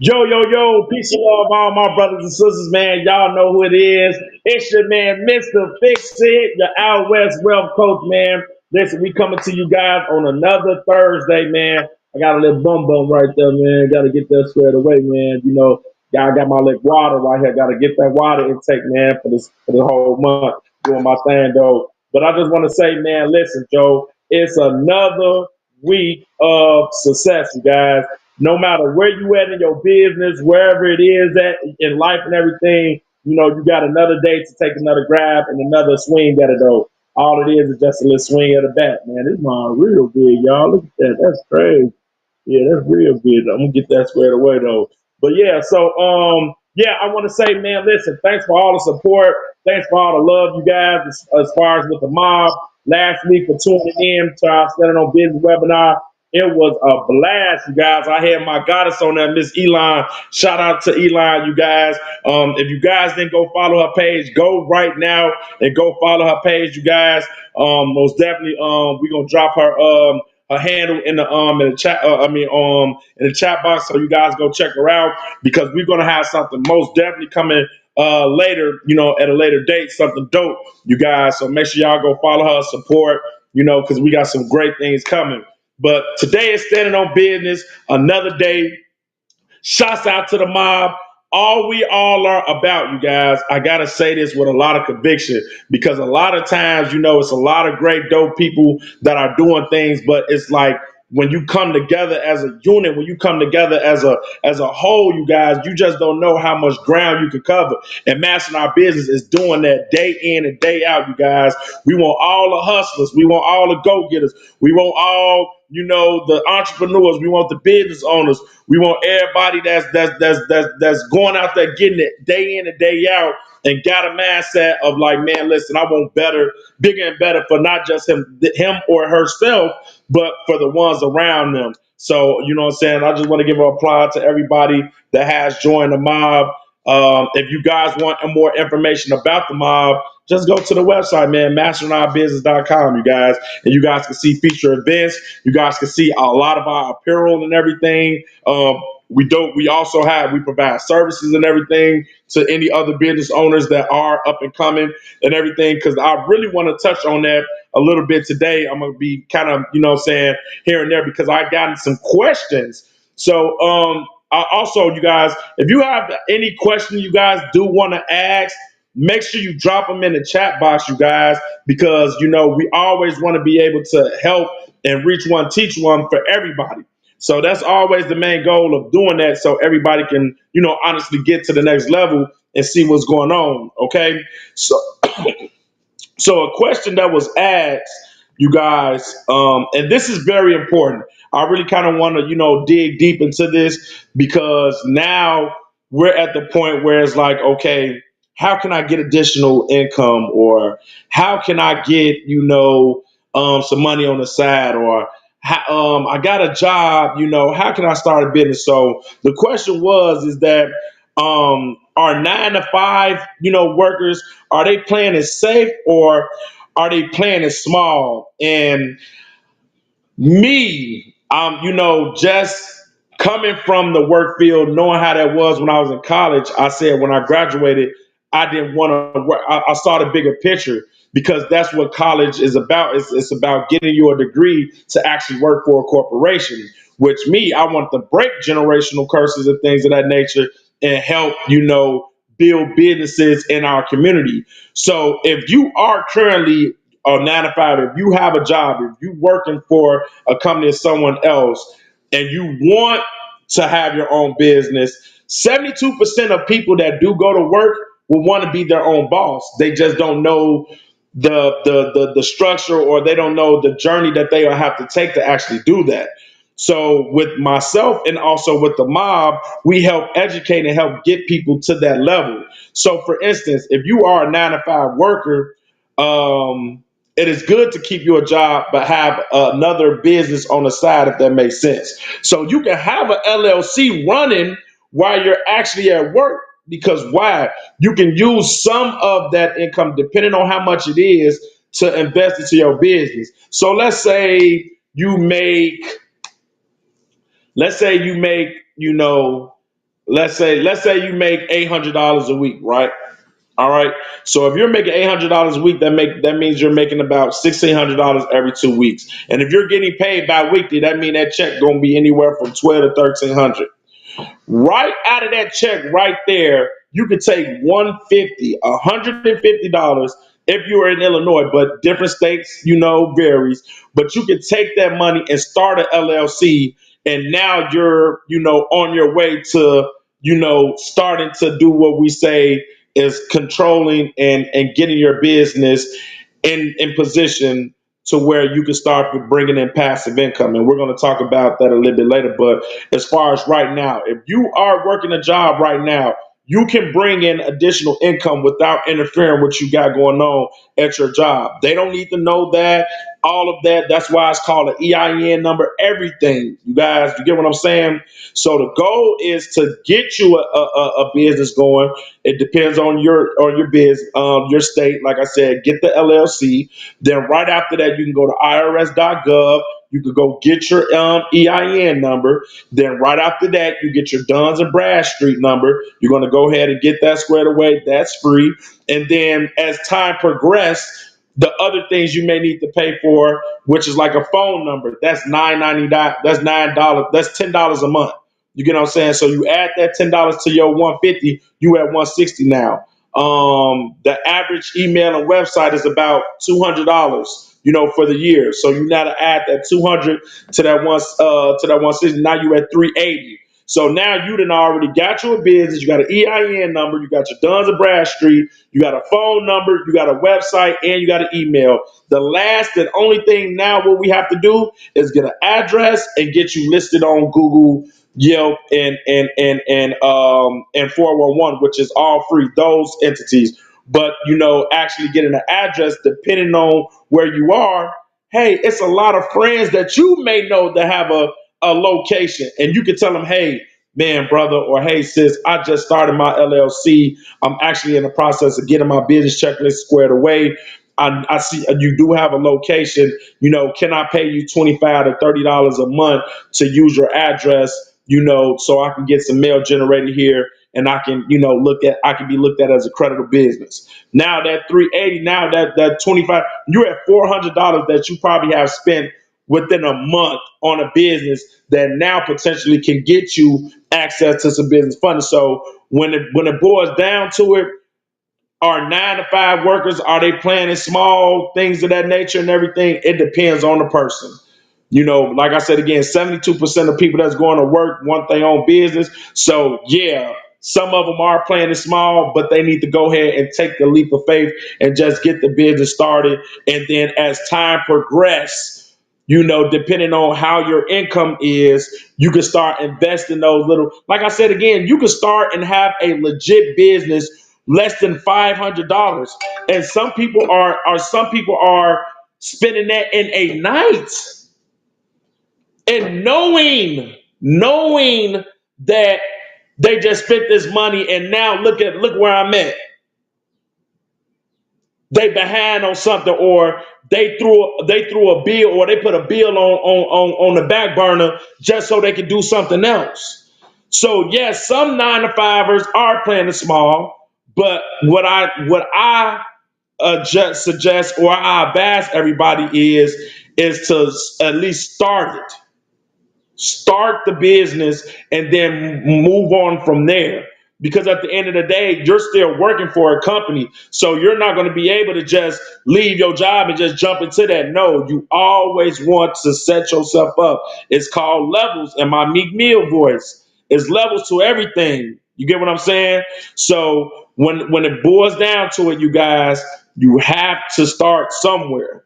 Yo, yo, yo, peace and love, all my brothers and sisters, man. Y'all know who it is. It's your man, Mr. Fix It, your Out West Wealth Coach, man. Listen, we coming to you guys on another Thursday, man. I got a little bum right there, man. Got to get that squared away, man. I got my little water right here. Got to get that water intake, man, for the whole month. Doing my thing, though. But I just want to say, man, listen, Joe, it's another week of success, you guys. No matter where you at in your business, wherever it is at in life and everything, you got another day to take another grab and another swing at it though. All it is just a little swing at the bat, man. This mine real big, y'all. Look at that. That's crazy. Yeah, that's real big. I'm gonna get that squared away though. But yeah, so I want to say, man, listen, thanks for all the support. Thanks for all the love, you guys, as far as with the mob last week for tuning in to our Standing on Business webinar. It was a blast, you guys. I had my goddess on there, Miss Elon. Shout out to Elon, you guys. If you guys didn't go follow her page, go right now and go follow her page, you guys. Most definitely, we're gonna drop her handle in the chat. In the chat box, so you guys go check her out because we're gonna have something most definitely coming later. At a later date, something dope, you guys. So make sure y'all go follow her, support. Because we got some great things coming. But today is Standing on Business, another day. Shouts out to the mob. All we all are about, you guys. I gotta say this with a lot of conviction because a lot of times, it's a lot of great dope people that are doing things, but it's like when you come together as a unit, when you come together as a whole, you guys, you just don't know how much ground you can cover. And Mastering Our Business is doing that day in and day out, you guys. We want all the hustlers, we want all the go-getters, we want all the entrepreneurs, we want the business owners, we want everybody that's going out there getting it day in and day out and got a mindset of like, man, listen, I want better, bigger and better for not just him or herself, but for the ones around them. So, you know what I'm saying? I just want to give an applause to everybody that has joined the mob. If you guys want more information about the mob, just go to the website, man, masteringOurBusiness.com, you guys. And you guys can see feature events. You guys can see a lot of our apparel and everything. We provide services and everything to any other business owners that are up and coming and everything. Because I really want to touch on that a little bit today. I'm going to be kind of, saying here and there because I gotten some questions. So, also, you guys, if you have any question you guys do want to ask, make sure you drop them in the chat box, you guys, because, we always want to be able to help and reach one, teach one for everybody. So that's always the main goal of doing that so everybody can, honestly get to the next level and see what's going on. Okay. So, so a question that was asked, you guys, and this is very important. I really kind of want to, dig deep into this because now we're at the point where it's like, okay, how can I get additional income, or how can I get, some money on the side, or I got a job, how can I start a business? So the question is that are 9 to 5, workers, are they playing it safe or are they playing it small? And me, just coming from the work field, knowing how that was when I was in college, I said when I graduated, I didn't want to work. I saw the bigger picture because that's what college is about. It's about getting you a degree to actually work for a corporation, which me, I want to break generational curses and things of that nature and help, build businesses in our community. So if you are currently or 9 to 5, if you have a job, if you're working for a company or someone else, and you want to have your own business, 72% of people that do go to work will want to be their own boss. They just don't know the structure, or they don't know the journey that they will have to take to actually do that. So with myself and also with the mob, we help educate and help get people to that level. So for instance, if you are a 9 to 5 worker, it is good to keep your job, but have another business on the side, if that makes sense. So you can have an LLC running while you're actually at work, because why? You can use some of that income, depending on how much it is, to invest into your business. So let's say you make, Let's say you make $800 a week, right? All right. So if you're making $800 a week, that means you're making about $1,600 every 2 weeks. And if you're getting paid bi-weekly, that means that check gonna be anywhere from 12 to 1,300. Right out of that check right there, you could take 150, $150 if you are in Illinois, but different states, varies. But you could take that money and start an LLC, and now you're, on your way to, starting to do what we say is controlling and getting your business in position to where you can start bringing in passive income. And we're going to talk about that a little bit later. But as far as right now, if you are working a job right now, you can bring in additional income without interfering with what you got going on at your job. They don't need to know that, all of that. That's why it's called an EIN number, everything. You guys, you get what I'm saying? So the goal is to get you a business going. It depends on your biz, your state. Like I said, get the LLC. Then right after that, you can go to irs.gov. You could go get your EIN number. Then right after that, you get your Duns and Bradstreet number. You're going to go ahead and get that squared away. That's free. And then as time progresses, the other things you may need to pay for, which is like a phone number, that's $9.99. That's $9. That's $10 a month. You get what I'm saying? So you add that $10 to your 150, you at 160 now. The average email and website is about $200, for the year. So you got to add that 200 to that 160. Now you at 380. So now you done already got your business. You got an EIN number. You got your Duns and Bradstreet. You got a phone number. You got a website, and you got an email. The last and only thing now what we have to do is get an address and get you listed on Google, Yelp, and 411, which is all free, those entities. But actually getting an address, depending on where you are, hey, it's a lot of friends that you may know that have a location, and you can tell them, hey, man, brother, or hey, sis, I just started my LLC. I'm actually in the process of getting my business checklist squared away. I see you do have a location. Can I pay you $25 to $30 a month to use your address? So I can get some mail generated here, and I can, I can be looked at as a credible business. Now that 380, now that 25, you're at $400 that you probably have spent within a month on a business that now potentially can get you access to some business funding. So when it boils down to it, are 9 to 5 workers, are they planning small things of that nature and everything? It depends on the person. Like I said again, 72% of people that's going to work want their own business. So yeah, some of them are playing it small, but they need to go ahead and take the leap of faith and just get the business started. And then as time progresses, depending on how your income is, you can start investing those little, like I said again, you can start and have a legit business less than $500. And some people are spending that in a night. And knowing that they just spent this money, and now look where I'm at. They behind on something, or they threw a bill, or they put a bill on the back burner just so they can do something else. So yes, some 9 to 5ers are playing it small, but what I just suggest, or I advise everybody is to at least start the business and then move on from there. Because at the end of the day, you're still working for a company. So you're not going to be able to just leave your job and just jump into that. No, you always want to set yourself up. It's called levels in my Meek Mill voice. It's levels to everything. You get what I'm saying? So when it boils down to it, you guys, you have to start somewhere.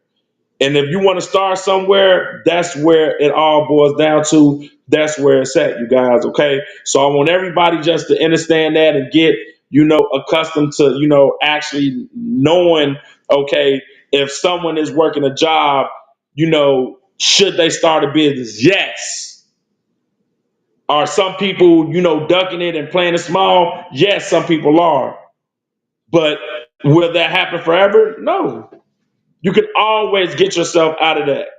And if you want to start somewhere, that's where it all boils down to. That's where it's at, you guys. Okay. So I want everybody just to understand that and get, accustomed to, actually knowing, okay, if someone is working a job, should they start a business? Yes. Are some people, ducking it and playing it small? Yes, some people are. But will that happen forever? No. You can always get yourself out of that.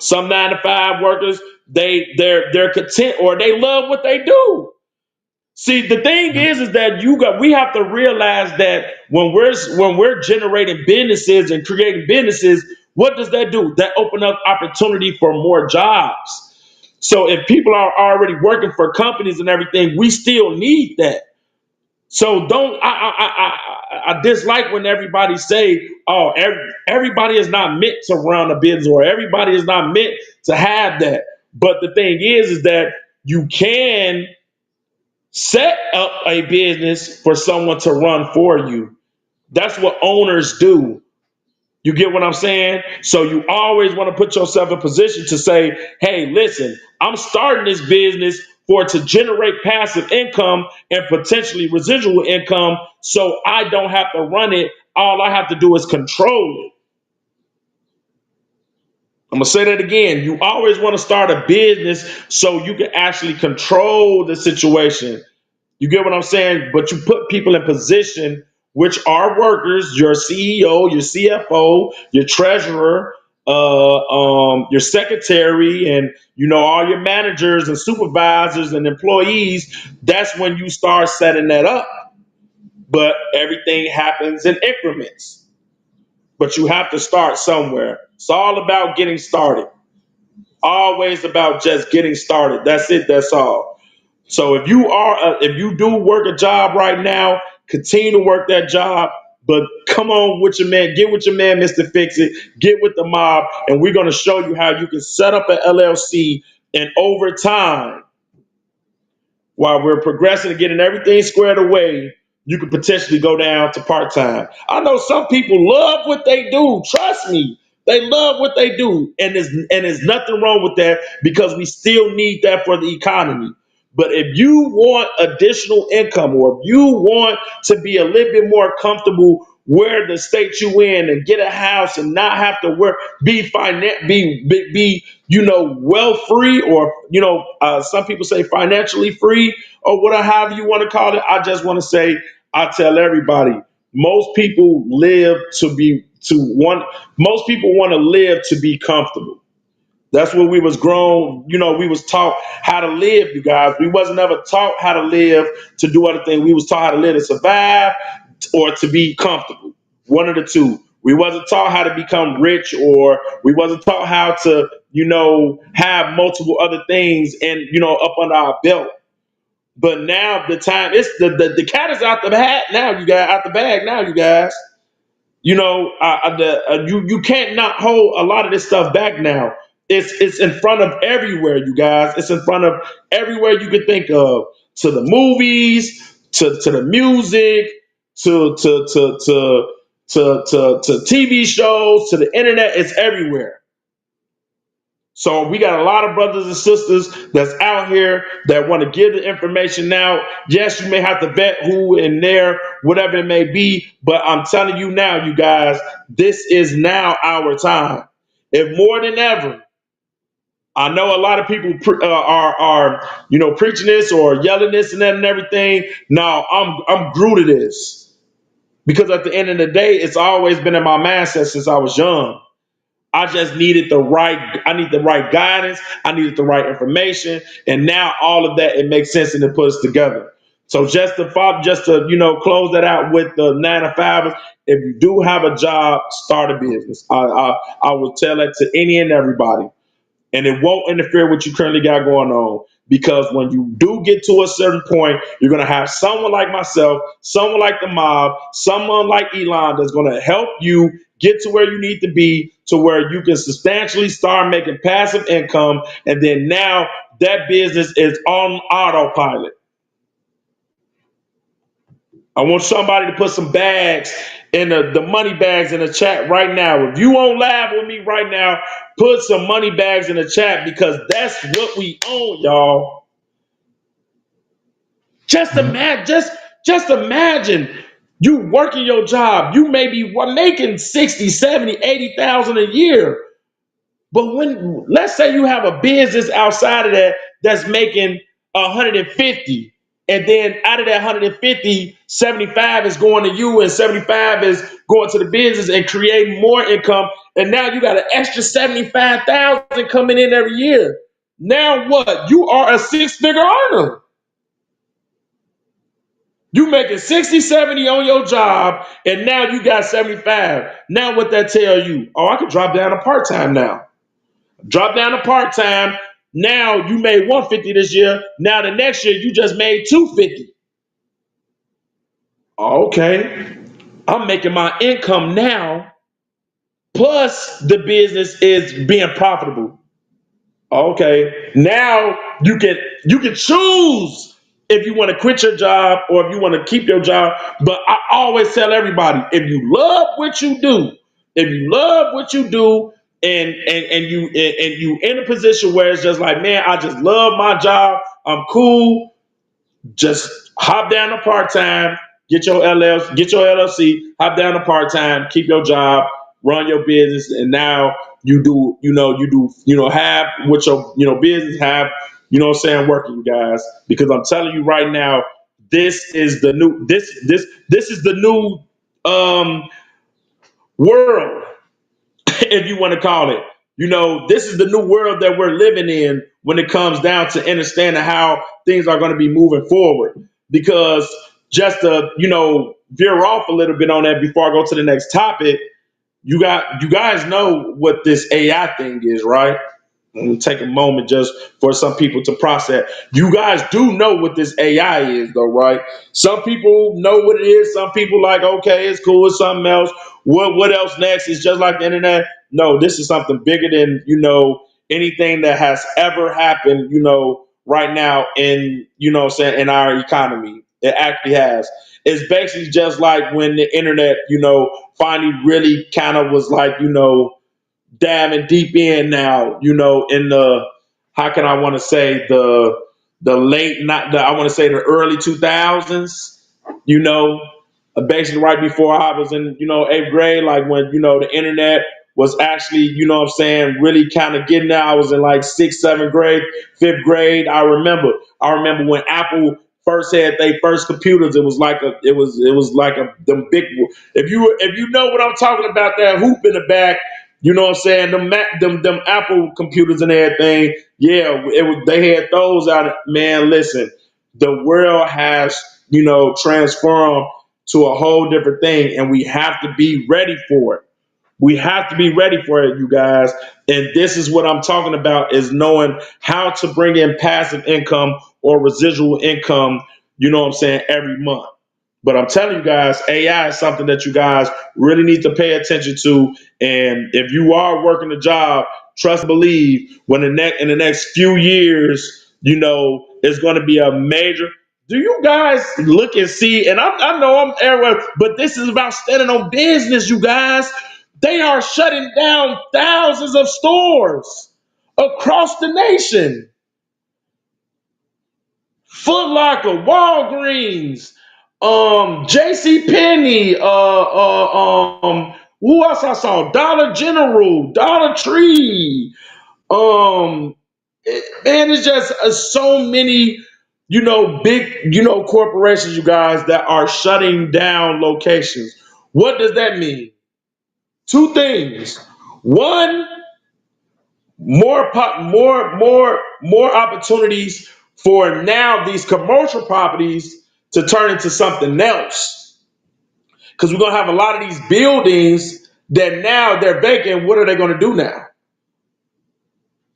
Some 9 to 5 workers, they're content, or they love what they do. See, the thing is that we have to realize that when we're generating businesses and creating businesses, what does that do? That open up opportunity for more jobs. So if people are already working for companies and everything, we still need that. So don't I dislike when everybody say, "Oh, everybody is not meant to run a business, or everybody is not meant to have that." But the thing is that you can set up a business for someone to run for you. That's what owners do. You get what I'm saying? So you always want to put yourself in position to say, hey, listen, I'm starting this business for it to generate passive income and potentially residual income so I don't have to run it. All I have to do is control it. I'm going to say that again. You always want to start a business so you can actually control the situation. You get what I'm saying? But you put people in position, which are workers, your CEO, your CFO, your treasurer, your secretary, and all your managers and supervisors and employees. That's when you start setting that up. But everything happens in increments. But you have to start somewhere. It's all about getting started. Always about just getting started. That's it. That's all. So if you do work a job right now, continue to work that job, but come on with your man, get with your man, Mr. Fix It, get with the mob, and we're going to show you how you can set up an LLC, and over time, while we're progressing and getting everything squared away, you could potentially go down to part-time. I know some people love what they do. Trust me. They love what they do. And there's nothing wrong with that, because we still need that for the economy. But if you want additional income, or if you want to be a little bit more comfortable where the state you in, and get a house and not have to work, be wealth free, or some people say financially free, or whatever, however you want to call it. I just want to say, I tell everybody, most people live to be to want most people want to live to be comfortable. That's what we was grown, we was taught how to live, you guys. We wasn't ever taught how to live to do other things. We was taught how to live to survive or to be comfortable. One of the two. We wasn't taught how to become rich, or we wasn't taught how to, have multiple other things and, up under our belt. But now the time, it's the cat is out the hat now, you guys, out the bag now, you guys. You can't not hold a lot of this stuff back now. It's in front of everywhere, you guys. It's in front of everywhere you can think of. To the movies, to the music, to TV shows, to the internet. It's everywhere. So we got a lot of brothers and sisters that's out here that want to give the information now. Yes, you may have to vet who and there, whatever it may be, but I'm telling you now, you guys, this is now our time. If more than ever, I know a lot of people are preaching this or yelling this and that and everything. No, I'm grew to this, because at the end of the day, it's always been in my mindset since I was young. I just needed I need the right guidance. I needed the right information. And now all of that, it makes sense and it puts together. So just to close that out with the 9 to 5, if you do have a job, start a business. I will tell that to any and everybody. And it won't interfere with what you currently got going on. Because when you do get to a certain point, you're going to have someone like myself, someone like the mob, someone like Elon that's going to help you get to where you need to be, to where you can substantially start making passive income. And then now that business is on autopilot. I want somebody to put some bags in the money bags in the chat right now. If you won't laugh with me right now, put some money bags in the chat, because that's what we own, y'all. Just imagine you working your job. You may be making 60, 70, 80,000 a year. But let's say you have a business outside of that that's making 150, and then out of that 150, 75 is going to you, and 75 is going to the business and creating more income. And now you got an extra 75,000 coming in every year. Now what? You are a six-figure earner. You making 60, 70 on your job, and now you got 75. Now what that tell you? Oh, I could drop down to part-time now. Drop down to part-time. Now you made 150 this year. Now the next year you just made 250. Okay. I'm making my income now, plus the business is being profitable. Okay. Now you can choose if you want to quit your job or if you want to keep your job. But I always tell everybody, if you love what you do, if you love what you do, and you in a position where it's just like, man, I just love my job. I'm cool. Just hop down to part time, get your LLC, hop down to part time, keep your job, run your business, and now have what your business have, what I'm saying, working, you guys. Because I'm telling you right now, this is the new world, if you want to call it. This is the new world that we're living in when it comes down to understanding how things are going to be moving forward. Because just to, veer off a little bit on that before I go to the next topic, you guys know what this AI thing is, right? I'm gonna take a moment just for some people to process. You guys do know what this AI is, though, right? Some people know what it is. Some people like, okay, it's cool, it's something else. What else next? It's just like the internet. No, this is something bigger than anything that has ever happened. Right now in what I'm saying, in our economy, it actually has. It's basically just like when the internet, finally really kind of was like, diving deep in now, in the, how can I want to say, the late, not the, I want to say the early 2000s, basically right before I was in, eighth grade, like when, the internet was actually, what I'm saying, really kind of getting there. I was in like sixth, seventh grade, fifth grade. I remember when Apple first had their first computers. It was like a them big. If you know what I'm talking about, that hoop in the back. You know what I'm saying? Them Apple computers and everything. Yeah, they had those out. Man, listen, the world has transformed to a whole different thing, and we have to be ready for it. We have to be ready for it, you guys. And this is what I'm talking about: is knowing how to bring in passive income or residual income. You know what I'm saying? Every month. But I'm telling you guys, AI is something that you guys really need to pay attention to. And if you are working a job, trust and believe when in the next few years, it's going to be a major. Do you guys look and see? And I know I'm everywhere, but this is about standing on business, you guys. They are shutting down thousands of stores across the nation. Foot Locker, Walgreens, J.C. Penney, who else I saw? Dollar General, Dollar Tree. Man, it's just so many, big, corporations, you guys, that are shutting down locations. What does that mean? Two things. One, more opportunities for now these commercial properties to turn into something else, because we're going to have a lot of these buildings that now they're vacant. What are they going to do now?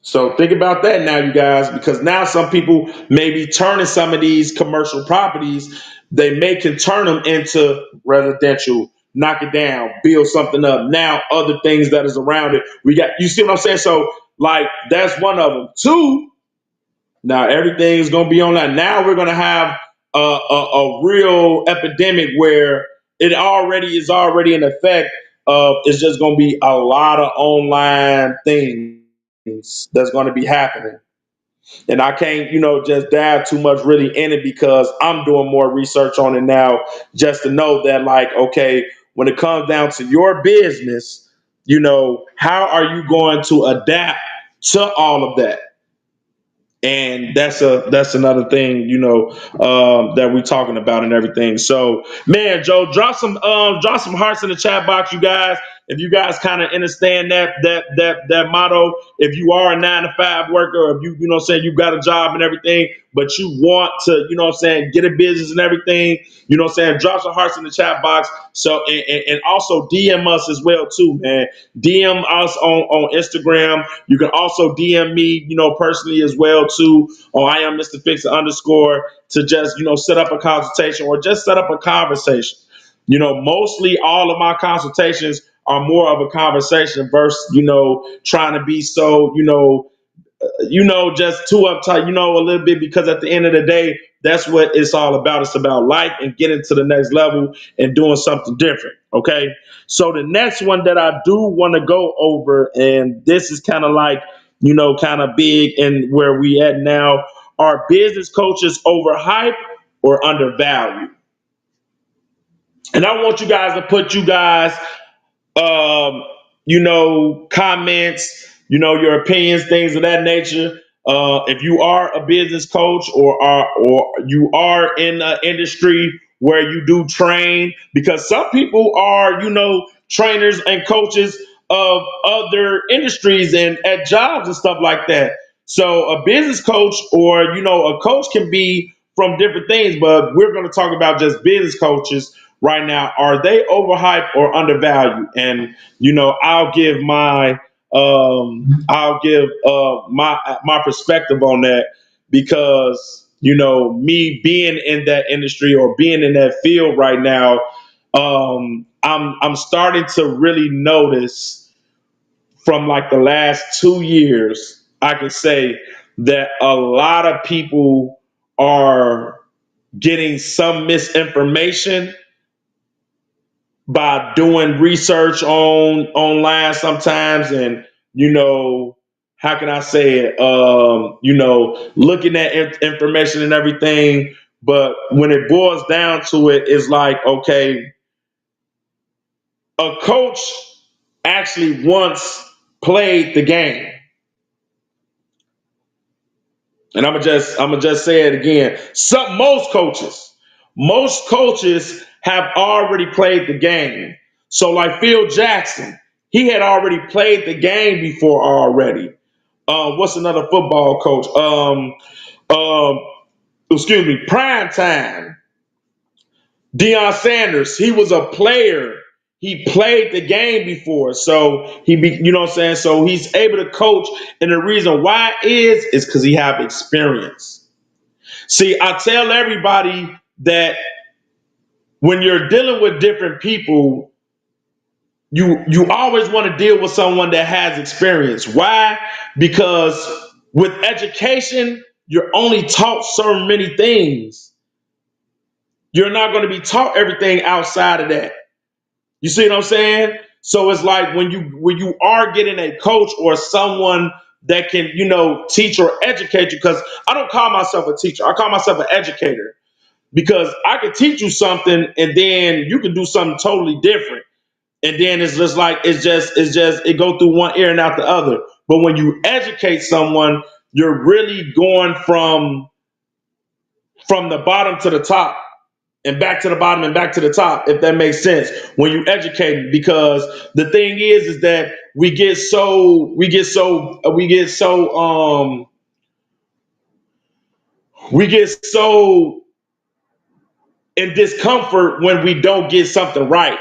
So think about that now, you guys, because now some people may be turning some of these commercial properties, they can turn them into residential, knock it down, build something up. Now other things that is around it, you see what I'm saying? So like that's one of them. Two, now everything is going to be online. Now we're going to have a real epidemic where is already in effect. It's just going to be a lot of online things that's going to be happening. And I can't, just dive too much really in it, because I'm doing more research on it now, just to know that, like, okay, when it comes down to your business, how are you going to adapt to all of that? And that's another thing, that we're talking about and everything. So, man, Joe, drop some hearts in the chat box, you guys. if you guys kind of understand that motto, if you are a 9 to 5 worker, or if you know what I'm saying, you got a job and everything, but you want to, you know what I'm saying, get a business and everything, you know what I'm saying, drop some hearts in the chat box. So and also DM us as well too, man. DM us on Instagram. You can also DM me, you know, personally as well too, on I am Mr. Fixer underscore, to just, you know, set up a consultation or just set up a conversation. You know, mostly all of my consultations are more of a conversation versus, you know, trying to be so, you know, just too uptight, you know, a little bit, because at the end of the day, that's what it's all about. It's about life and getting to the next level and doing something different. Okay. So the next one that I do want to go over, and this is kind of like, you know, kind of big and where we at now, are business coaches overhyped or undervalued? And I want you guys to put you guys um, you know, comments, you know, your opinions, things of that nature. If you are a business coach, or you are in an industry where you do train, because some people are, you know, trainers and coaches of other industries and at jobs and stuff like that. So a business coach, or, you know, a coach can be from different things, but we're going to talk about just business coaches right now. Are they overhyped or undervalued? And, you know, I'll give my perspective on that, because, you know, me being in that industry or being in that field right now, I'm starting to really notice from like the last 2 years, I can say that a lot of people are getting some misinformation by doing research online sometimes, and, you know, how can I say it, you know, looking at information and everything, but when it boils down to it, it's like, okay, a coach actually once played the game. And I'm gonna just say it again. Most coaches have already played the game. So like Phil Jackson, he had already played the game before already. What's another football coach? Um, excuse me, Prime Time. Deion Sanders, he was a player. He played the game before, so you know what I'm saying. So he's able to coach, and the reason why is because he have experience. See, I tell everybody that when you're dealing with different people, you always want to deal with someone that has experience. Why? Because with education, you're only taught so many things. You're not going to be taught everything outside of that. You see what I'm saying? So it's like when you are getting a coach or someone that can, you know, teach or educate you, because I don't call myself a teacher. I call myself an educator, because I could teach you something and then you can do something totally different. And then it's just like it's just it go through one ear and out the other. But when you educate someone, you're really going from the bottom to the top and back to the bottom and back to the top, if that makes sense, when you educate. Because the thing is that we get so in discomfort when we don't get something right.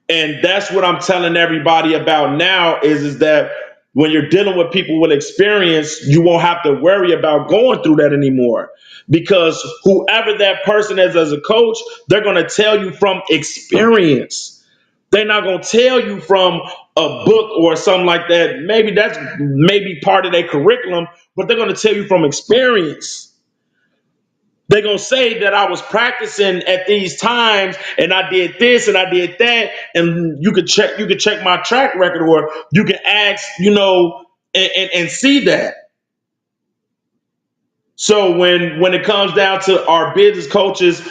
And that's what I'm telling everybody about now is that when you're dealing with people with experience, you won't have to worry about going through that anymore, because whoever that person is as a coach, they're going to tell you from experience. They're not going to tell you from a book or something like that. Maybe that's maybe part of their curriculum, but they're going to tell you from experience. They're gonna say that I was practicing at these times and I did this and I did that, and you could check my track record, or you can ask, you know, and see that. So when it comes down to our business coaches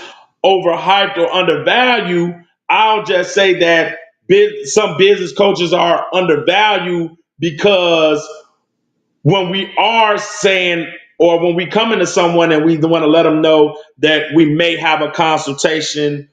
overhyped or undervalued, I'll just say that some business coaches are undervalued, because when we are saying, or when we come into someone and we want to let them know that we may have a consultation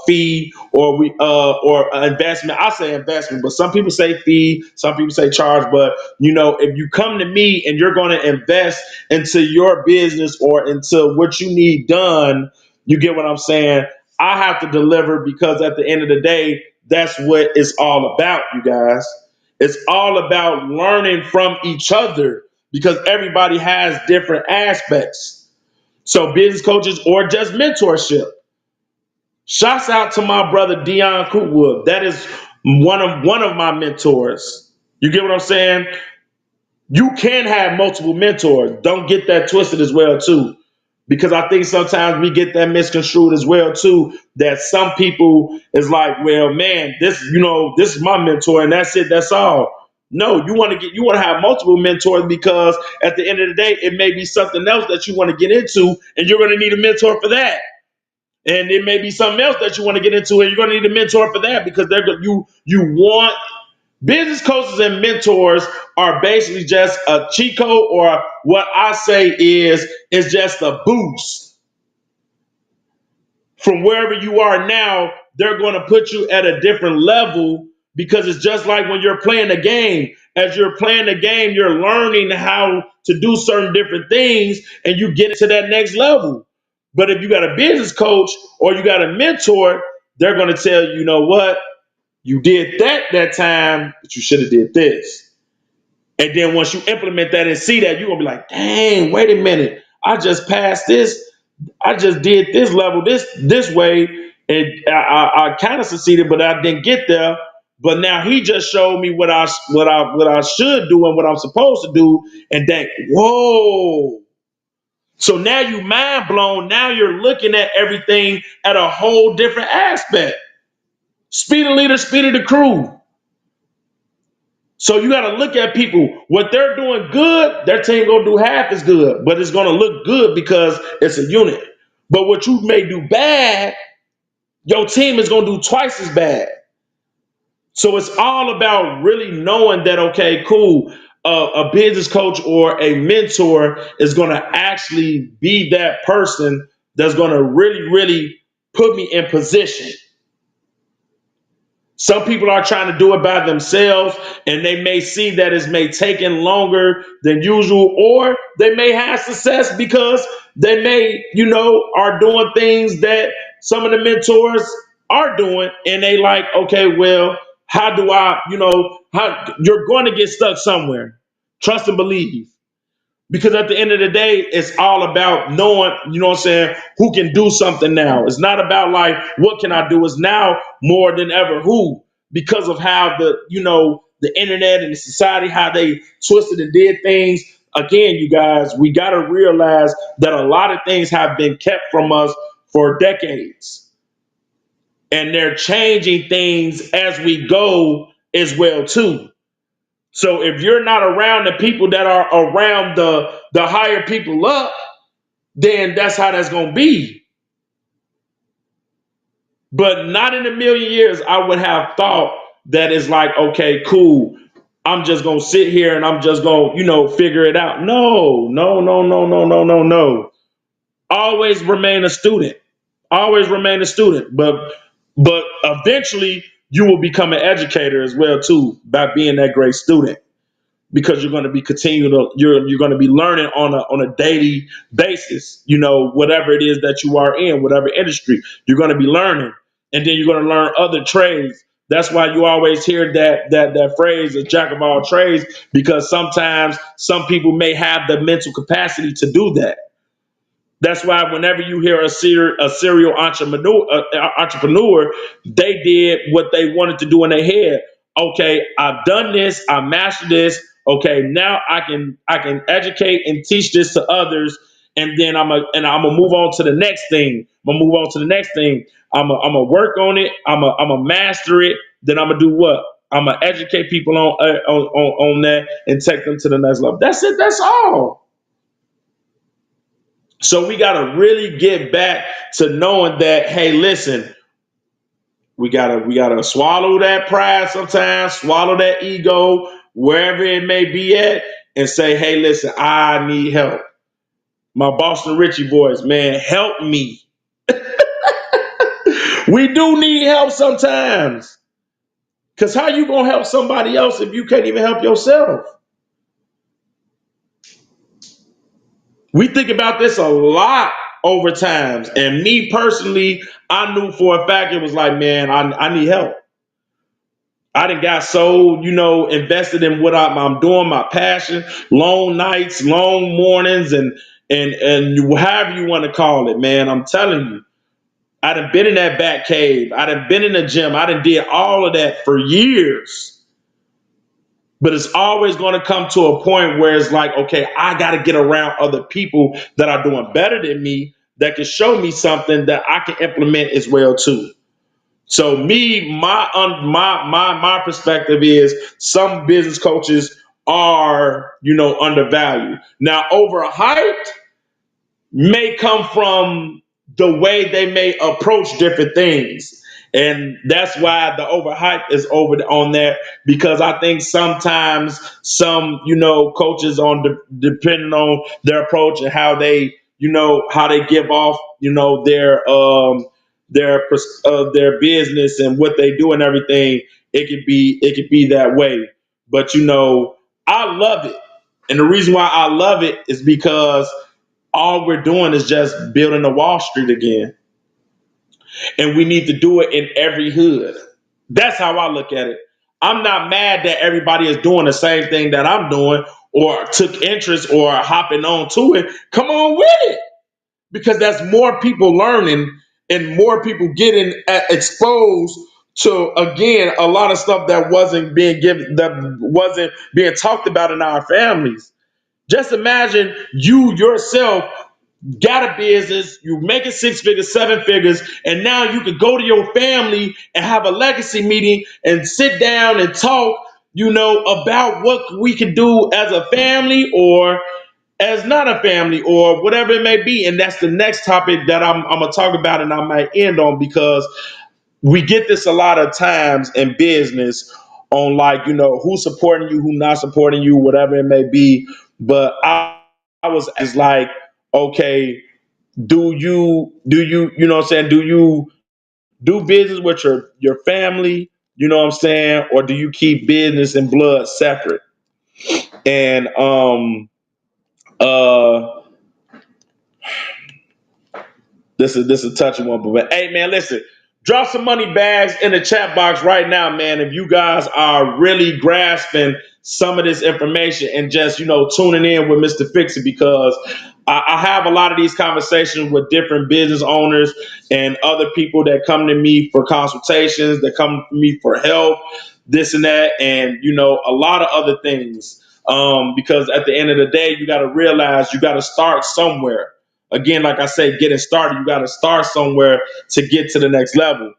fee, or investment. I say investment, but some people say fee, some people say charge. But if you come to me and you're going to invest into your business or into what you need done, you get what I'm saying. I have to deliver, because at the end of the day, that's what it's all about, you guys. It's all about learning from each other, because everybody has different aspects. So business coaches or just mentorship. Shouts out to my brother Dion Cootwood. That is one of my mentors. You get what I'm saying? You can have multiple mentors. Don't get that twisted as well too, because I think sometimes we get that misconstrued as well too. That some people is like, well, man, this is my mentor, and that's it. That's all. No, you want to have multiple mentors, because at the end of the day, it may be something else that you want to get into, and you're going to need a mentor for that. And it may be something else that you want to get into, and you're going to need a mentor for that, because you want business coaches and mentors are basically just a cheat code, or what I say is just a boost from wherever you are now. They're going to put you at a different level, because it's just like when you're playing a game. As you're playing the game, you're learning how to do certain different things, and you get to that next level. But if you got a business coach or you got a mentor, they're going to tell you, you know what, you did that time, but you should have did this. And then once you implement that and see that, you're gonna be like, dang, wait a minute, I just passed this, I just did this level this way, and I kind of succeeded, but I didn't get there. But now he just showed me what I should do and what I'm supposed to do, and that, whoa. So now you mind blown. Now you're looking at everything at a whole different aspect. Speed of leader, speed of the crew. So you got to look at people. What they're doing good, their team gonna do half as good, but it's gonna look good because it's a unit. But what you may do bad, your team is gonna do twice as bad. So it's all about really knowing that, okay, cool. A business coach or a mentor is gonna actually be that person that's gonna really, really put me in position. Some people are trying to do it by themselves, and they may see that it may taking longer than usual, or they may have success because they may, are doing things that some of the mentors are doing, and they like, okay, well, how do I, how you're going to get stuck somewhere. Trust and believe. Because at the end of the day, it's all about knowing, what I'm saying, who can do something now. It's not about like, what can I do? It's now more than ever who, because of how the internet and the society, how they twisted and did things. Again, you guys, we got to realize that a lot of things have been kept from us for decades. And they're changing things as we go as well, too. So if you're not around the people that are around the higher people up, then that's how that's going to be. But not in a million years I would have thought that it's like, okay, cool, I'm just going to sit here and I'm just going to, figure it out. No, no, no, no, no, no, no, no. Always remain a student. Always remain a student. But eventually you will become an educator as well too, by being that great student. Because you're going to be you're going to be learning on a daily basis, whatever it is that you are in, whatever industry you're going to be learning, and then you're going to learn other trades. That's why you always hear that phrase, a jack of all trades, because sometimes some people may have the mental capacity to do that. That's why whenever you hear a serial entrepreneur, they did what they wanted to do in their head. Okay, I've done this, I mastered this. Okay, now I can educate and teach this to others, and then I'm gonna move on to the next thing. I'm gonna move on to the next thing. I'm gonna work on it. I'm gonna master it. Then I'm gonna do what? I'm gonna educate people on that and take them to the next level. That's it. That's all. So we got to really get back to knowing that, hey, listen, we gotta swallow that pride sometimes, swallow that ego, wherever it may be at, and say, hey, listen, I need help. My Boston Richie boys, man, help me. We do need help sometimes. Because how you going to help somebody else if you can't even help yourself? We think about this a lot over times. And me personally, I knew for a fact it was like, man, I need help. I done got so, invested in what I'm doing, my passion, long nights, long mornings, and however you want to call it, man. I'm telling you, I done been in that back cave. I done been in the gym. I done did all of that for years. But it's always going to come to a point where it's like, okay, I got to get around other people that are doing better than me that can show me something that I can implement as well too. So me, my perspective is some business coaches are, undervalued. Now, overhyped may come from the way they may approach different things. And that's why the overhype is over on there, because I think sometimes some, coaches depending on their approach and how they, how they give off, their business and what they do and everything, it could be that way. But I love it. And the reason why I love it is because all we're doing is just building a Wall Street again. And we need to do it in every hood. That's how I look at it. I'm not mad that everybody is doing the same thing that I'm doing or took interest or hopping on to it. Come on with it. Because that's more people learning and more people getting exposed to, again, a lot of stuff that wasn't being given, that wasn't being talked about in our families. Just imagine you yourself got a business, you making 6 figures, 7 figures, and now you could go to your family and have a legacy meeting and sit down and talk, about what we can do as a family or as not a family or whatever it may be. And that's the next topic that I'm gonna talk about and I might end on, because we get this a lot of times in business on, like, who's supporting you, who not supporting you, whatever it may be. But I was as like, okay, do you you know what I'm saying, do you do business with your family, you know what I'm saying, or do you keep business and blood separate? And uh this is a touchy one, but hey, man, listen, drop some money bags in the chat box right now, man, if you guys are really grasping some of this information and just, tuning in with Mr. Fix It, because I have a lot of these conversations with different business owners and other people that come to me for consultations, that come to me for help, this and that, and, a lot of other things. Because at the end of the day, you got to realize you got to start somewhere. Again, like I say, getting started, you got to start somewhere to get to the next level.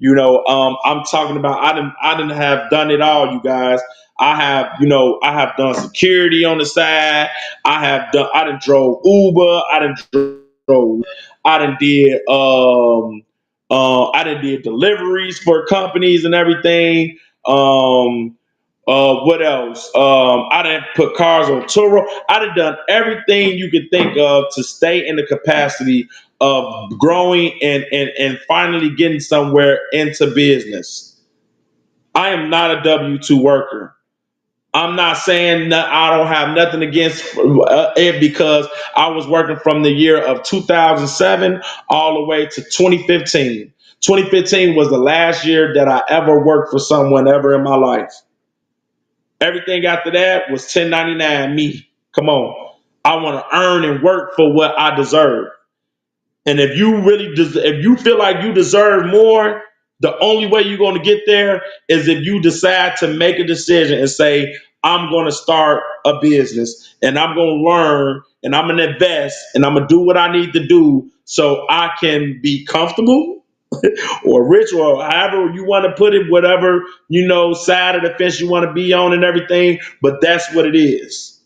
I'm talking about, I didn't have done it all, you guys. I have done security on the side. I done drove Uber. Drove, I done did, I done did deliveries for companies and everything. What else? I didn't put cars on Turo. I done done everything you could think of to stay in the capacity of growing and finally getting somewhere into business. I am not a W-2 worker. I'm not saying that I don't have nothing against it, because I was working from the year of 2007 all the way to 2015. 2015 was the last year that I ever worked for someone ever in my life. Everything after that was 1099 me. Come on. I want to earn and work for what I deserve. And if you if you feel like you deserve more, the only way you're going to get there is if you decide to make a decision and say, I'm going to start a business and I'm going to learn and I'm going to invest and I'm going to do what I need to do so I can be comfortable or rich, or however you want to put it, whatever, side of the fence you want to be on and everything. But that's what it is.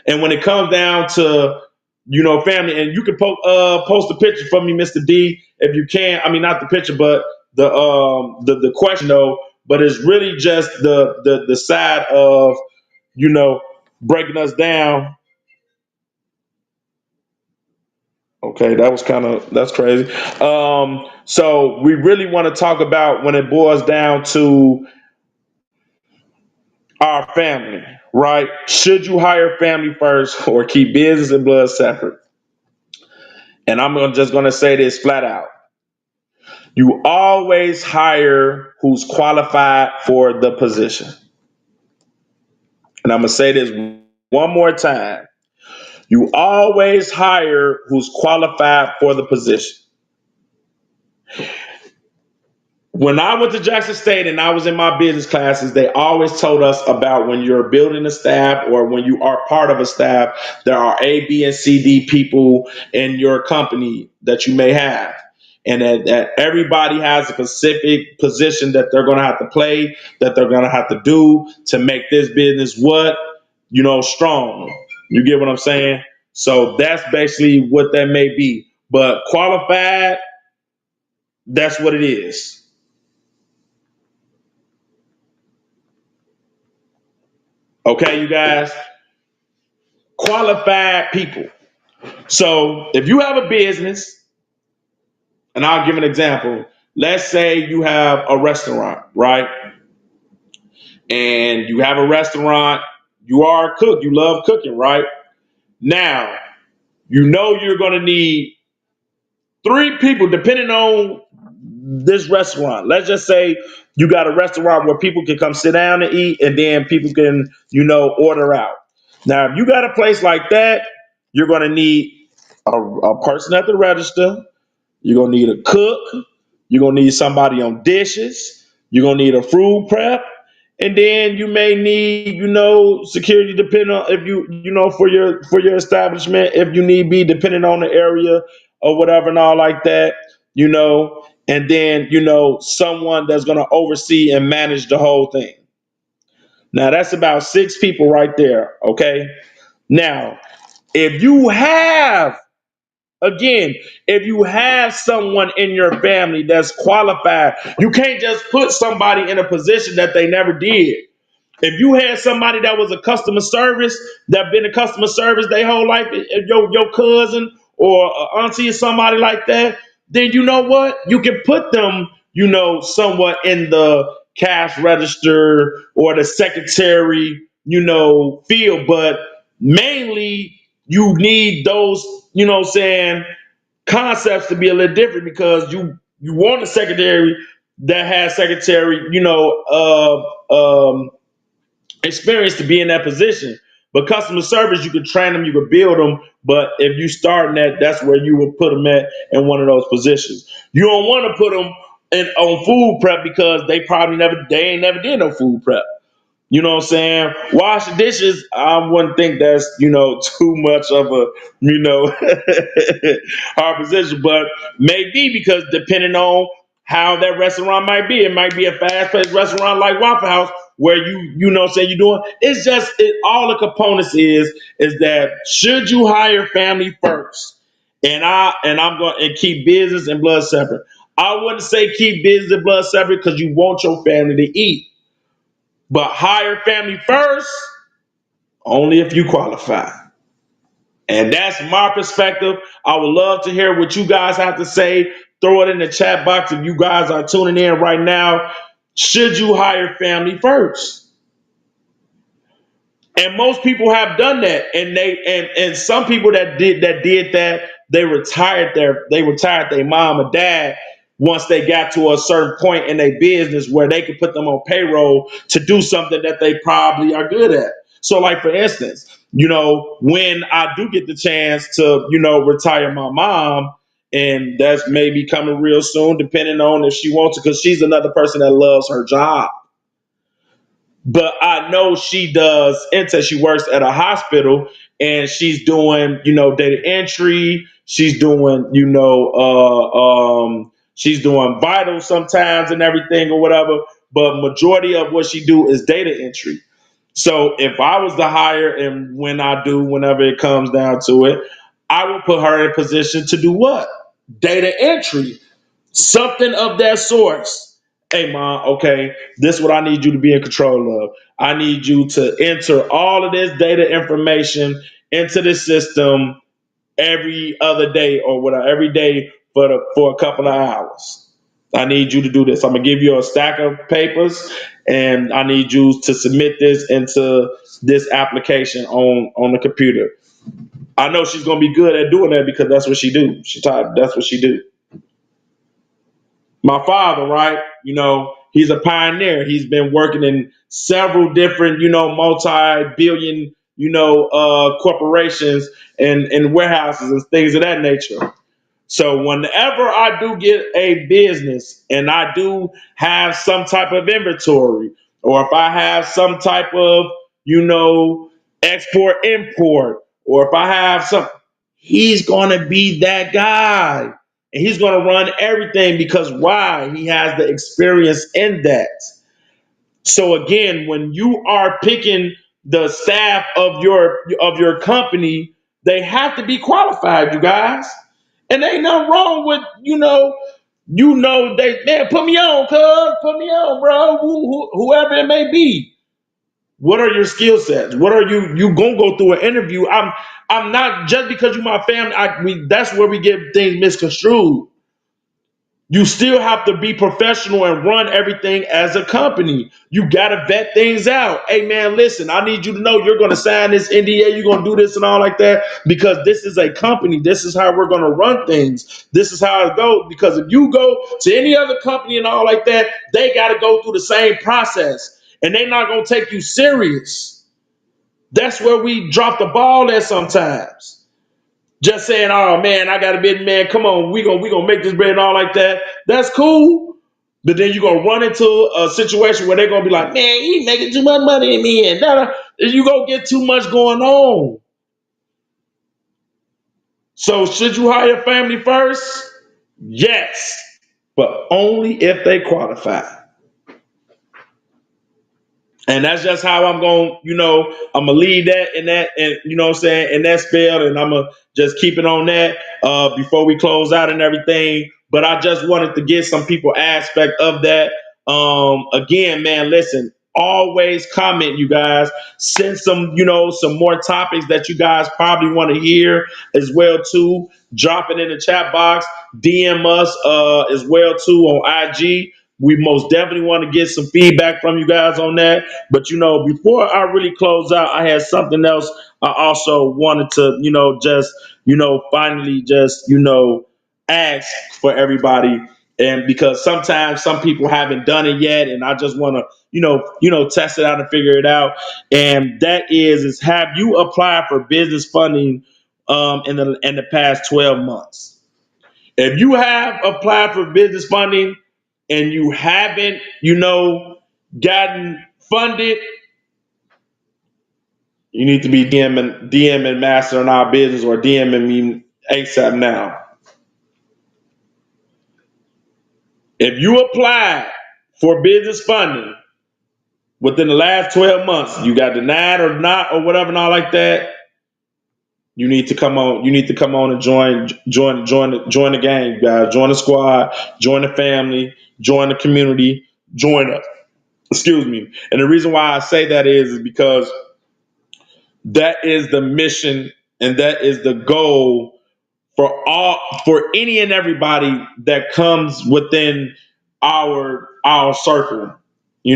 And when it comes down to, family, and you can post a picture for me, Mr. D, if you can. I mean, not the picture, but the question though. But it's really just the side of, breaking us down. Okay, that's crazy. So we really want to talk about when it boils down to our family, right? Should you hire family first or keep business and blood separate? And just gonna say this flat out. You always hire who's qualified for the position. And I'm gonna say this one more time. You always hire who's qualified for the position. When I went to Jackson State and I was in my business classes, they always told us about when you're building a staff or when you are part of a staff, there are A, B, and C, D people in your company that you may have. And that everybody has a specific position that they're going to have to play, that they're going to have to do to make this business strong. You get what I'm saying? So that's basically what that may be. But qualified, that's what it is. Okay, you guys, qualified people. So if you have a business, and I'll give an example. Let's say you have a restaurant, right? And you have a restaurant, you are a cook, you love cooking, right? Now, you know you're going to need three people depending on this restaurant. Let's just say you got a restaurant where people can come sit down and eat, and then people can, order out. Now, if you got a place like that, you're going to need a person at the register. You're going to need a cook. You're going to need somebody on dishes. You're going to need a food prep. And then you may need, security depending on if for your establishment, if you need be depending on the area or whatever and all like that, and then, someone that's going to oversee and manage the whole thing. Now that's about six people right there. Okay. Now, if you have Again, if you have someone in your family that's qualified, you can't just put somebody in a position that they never did. If you had somebody that was a customer service, that been a customer service their whole life, if your cousin or auntie or somebody like that, then you know what? You can put them, somewhat in the cash register or the secretary, field. But mainly you need those, saying concepts to be a little different because you want a secretary that has secretary, experience to be in that position. But customer service, you could train them, you could build them. But if you starting that's where you would put them at in one of those positions. You don't want to put them on food prep because they ain't never did no food prep. You know what I'm saying? Wash the dishes, I wouldn't think that's, too much of a, hard position, but maybe because depending on how that restaurant might be, it might be a fast-paced restaurant like Waffle House where you know what I'm saying, you're doing. It's just, all the components is that should you hire family first? And I'm going to keep business and blood separate. I wouldn't say keep business and blood separate because you want your family to eat. But hire family first only if you qualify. And that's my perspective. I would love to hear what you guys have to say. Throw it in the chat box if you guys are tuning in right now. Should you hire family first? And most people have done that. And some people that did that, they retired their mom or dad once they got to a certain point in their business where they could put them on payroll to do something that they probably are good at. So like for instance, when I do get the chance to, retire my mom, and that's maybe coming real soon, depending on if she wants to, because she's another person that loves her job. But I know she does until she works at a hospital and she's doing, data entry. She's doing, she's doing vital sometimes and everything or whatever. But majority of what she do is data entry. So if I was to hire, and whenever it comes down to it, I would put her in a position to do what? Data entry. Something of that source. Hey, mom, okay, this is what I need you to be in control of. I need you to enter all of this data information into the system every other day or whatever, every day for a couple of hours. I need you to do this. I'm gonna give you a stack of papers, and I need you to submit this into this application on the computer. I know she's gonna be good at doing that because that's what she do. That's what she do. My father, right? He's a pioneer. He's been working in several different, multi-billion, corporations and warehouses and things of that nature. So whenever I do get a business and I do have some type of inventory, or if I have some type of, export import, or if I have some, he's going to be that guy. And he's going to run everything because why? He has the experience in that. So again, when you are picking the staff of your company, they have to be qualified, you guys. And ain't nothing wrong with they man put me on, cuz put me on, bro. Whoever it may be. What are your skill sets? What are you gonna go through an interview? I'm not just because you my family. That's where we get things misconstrued. You still have to be professional and run everything as a company. You got to vet things out. Hey, man, listen, I need you to know you're going to sign this NDA. You're going to do this and all like that because this is a company. This is how we're going to run things. This is how it goes. Because if you go to any other company and all like that, they got to go through the same process and they're not going to take you serious. That's where we drop the ball at sometimes. Just saying, oh man, I got a bid, man. Come on, we gonna make this bread and all like that. That's cool. But then you're gonna run into a situation where they're gonna be like, man, he making too much money in me, and you gonna get too much going on. So should you hire family first? Yes, but only if they qualify. And that's just how I'm gonna leave that in that, and what I'm saying, in that spell, and I'm gonna just keep it on that before we close out and everything. But I just wanted to get some people aspect of that. Again, man, listen, always comment, you guys. Send some more topics that you guys probably want to hear as well too. Drop it in the chat box. DM us as well too on IG. We most definitely want to get some feedback from you guys on that. But before I really close out, I had something else I also wanted to, finally just, ask for everybody. And because sometimes some people haven't done it yet, and I just want to, test it out and figure it out. And that is have you applied for business funding in the past 12 months? If you have applied for business funding and you haven't, gotten funded, you need to be DMing Master in our business or DMing me ASAP now. If you applied for business funding within the last 12 months, you got denied or not or whatever and all like that, you need to come on. You need to come on and join the gang, guys. Join the squad, join the family, join the community, join us. Excuse me. And the reason why I say that is because that is the mission and that is the goal for any and everybody that comes within our circle. We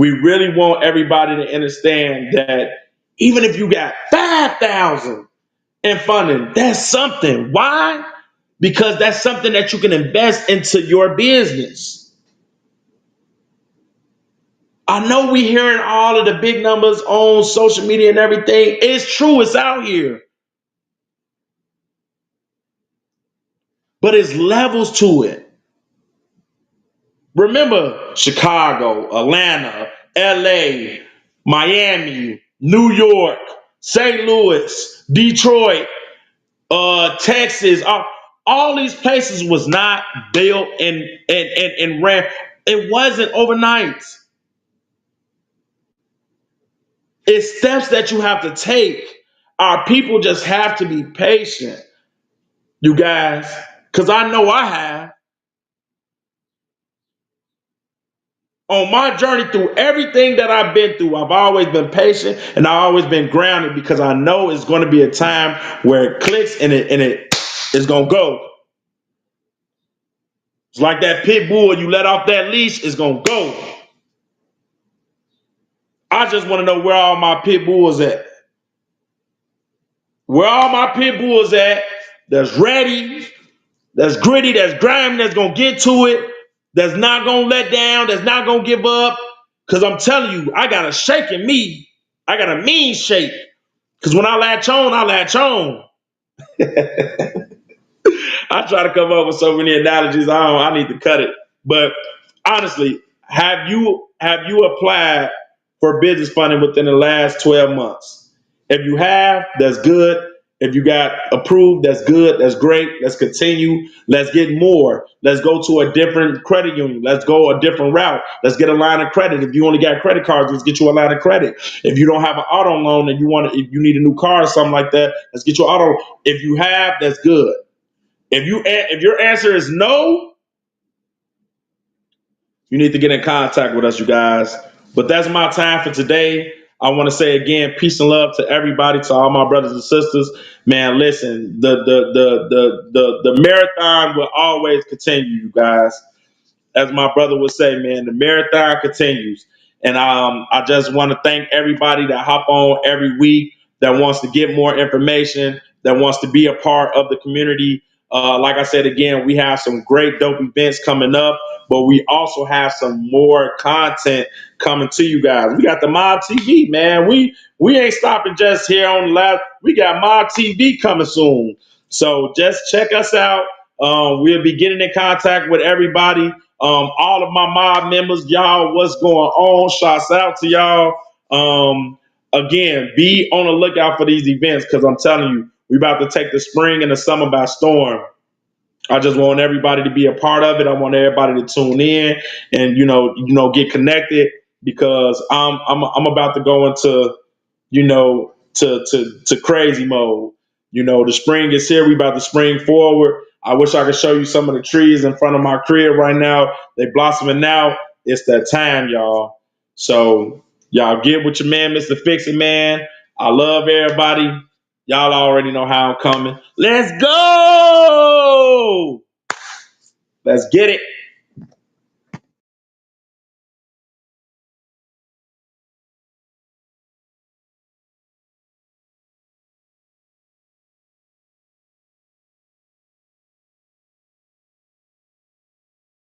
really want everybody to understand that even if you got 5,000 in funding, that's something. Why? Because that's something that you can invest into your business. I know we hearing all of the big numbers on social media and everything. It's true, it's out here. But it's levels to it. Remember Chicago, Atlanta, LA, Miami, New York, St. Louis, Detroit, Texas, all these places was not built and ran. It wasn't overnight. It's steps that you have to take. Our people just have to be patient, you guys, because I know I have. On my journey through everything that I've been through, I've always been patient and I've always been grounded because I know it's going to be a time where it clicks and it is going to go. It's like that pit bull, you let off that leash, it's going to go. I just want to know where all my pit bulls at. Where all my pit bulls at that's ready, that's gritty, that's grimy, that's going to get to it, that's not going to let down, that's not going to give up. Because I'm telling you, I got a shake in me. I got a mean shake. Because when I latch on, I latch on. I try to come up with so many analogies. I need to cut it. But honestly, have you applied for business funding within the last 12 months? If you have, that's good. If you got approved, that's good. That's great. Let's continue. Let's get more. Let's go to a different credit union. Let's go a different route. Let's get a line of credit. If you only got credit cards, let's get you a line of credit. If you don't have an auto loan and if you need a new car or something like that, let's get you an auto. If you have, that's good. If your answer is no, you need to get in contact with us, you guys. But that's my time for today. I want to say again, peace and love to everybody, to all my brothers and sisters. Man, listen, the marathon will always continue, you guys. As my brother would say, man, the marathon continues. And I just want to thank everybody that hop on every week, that wants to get more information, that wants to be a part of the community. Like I said, again, we have some great dope events coming up, but we also have some more content coming to you guys. We got the Mob TV, man. We ain't stopping just here on the lab. We got Mob TV coming soon. So just check us out. We'll be getting in contact with everybody. All of my mob members, y'all, what's going on? Shouts out to y'all. Again, be on the lookout for these events because I'm telling you, we about to take the spring and the summer by storm. I just want everybody to be a part of it. I want everybody to tune in and get connected because I'm about to go into to crazy mode. The spring is here. We about to spring forward. I wish I could show you some of the trees in front of my crib right now. They blossoming now. It's that time, y'all. So y'all get with your man, Mr. Fix It, man. I love everybody. Y'all already know how I'm coming. Let's go. Let's get it.